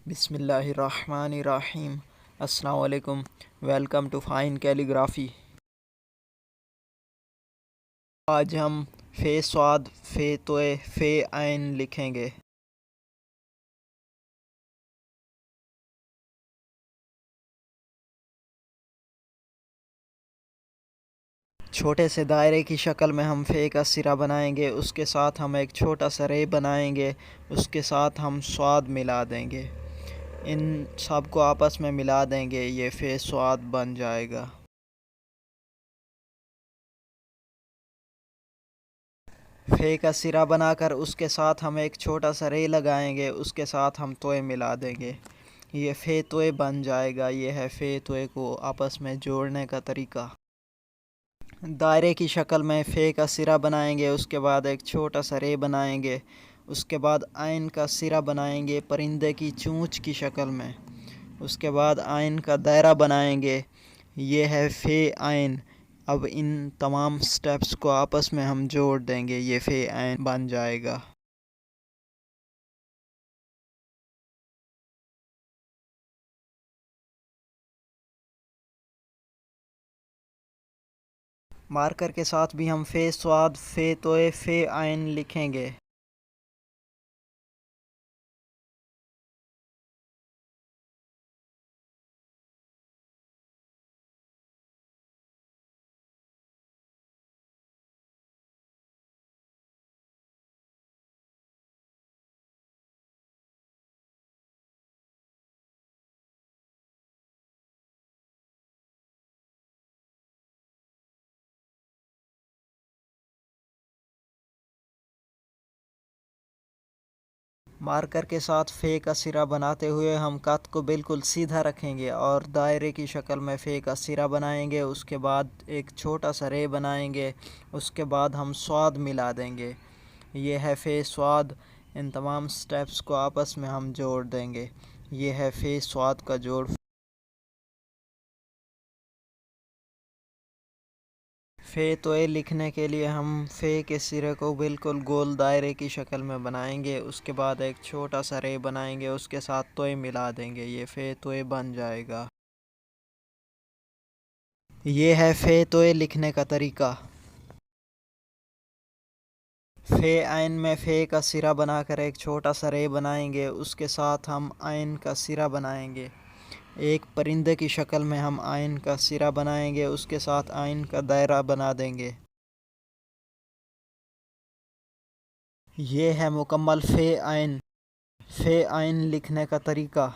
बिस्मिल्लाहिर्रहमानिर्रहीम। अस्सलाम वालेकुम। Welcome to fine calligraphy. आज हम फ़े स्वाद फ़े तोए फ़े आइन लिखेंगे। छोटे से दायरे की शक्ल में हम फ़े का सिरा बनाएंगे, उसके साथ हम एक छोटा सा रे बनाएंगे, उसके साथ हम स्वाद मिला देंगे। इन सब को आपस में मिला देंगे, ये फ़े स्वाद बन जाएगा। फ़े का सिरा बनाकर उसके साथ हम एक छोटा सा रे लगाएंगे, उसके साथ हम तोए मिला देंगे, ये फ़े तोए बन जाएगा। ये है फ़े तोए को आपस में जोड़ने का तरीका। दायरे की शक्ल में फ़े का सिरा बनाएंगे, उसके बाद एक छोटा सा रे बनाएंगे, उसके बाद आइन का सिरा बनाएंगे परिंदे की चोंच की शक्ल में, उसके बाद आइन का दायरा बनाएंगे। ये है फ़े आइन। अब इन तमाम स्टेप्स को आपस में हम जोड़ देंगे, ये फ़े आइन बन जाएगा। मार्कर के साथ भी हम फ़े स्वाद फ़े तोए फ़े आइन लिखेंगे। मार्कर के साथ फ़े का सिरा बनाते हुए हम कत को बिल्कुल सीधा रखेंगे और दायरे की शक्ल में फ़े का सिरा बनाएंगे। उसके बाद एक छोटा सा रे बनाएंगे, उसके बाद हम स्वाद मिला देंगे। ये है फ़े स्वाद। इन तमाम स्टेप्स को आपस में हम जोड़ देंगे, ये है फ़े स्वाद का जोड़। फ़े तोए लिखने के लिए हम फ़े के सिरे को बिल्कुल गोल दायरे की शक्ल में बनाएंगे, उसके बाद एक छोटा सा रे बनाएंगे, उसके साथ तोए मिला देंगे, ये फ़े तोए बन जाएगा। ये है फ़े तोए लिखने का तरीका। फ़े आइन में फ़े का सिरा बनाकर एक छोटा सा रे बनाएंगे, उसके साथ हम आइन का सिरा बनाएंगे। एक परिंदे की शक्ल में हम आइन का सिरा बनाएंगे, उसके साथ आइन का दायरा बना देंगे। ये है मुकम्मल फ़े आइन लिखने का तरीका।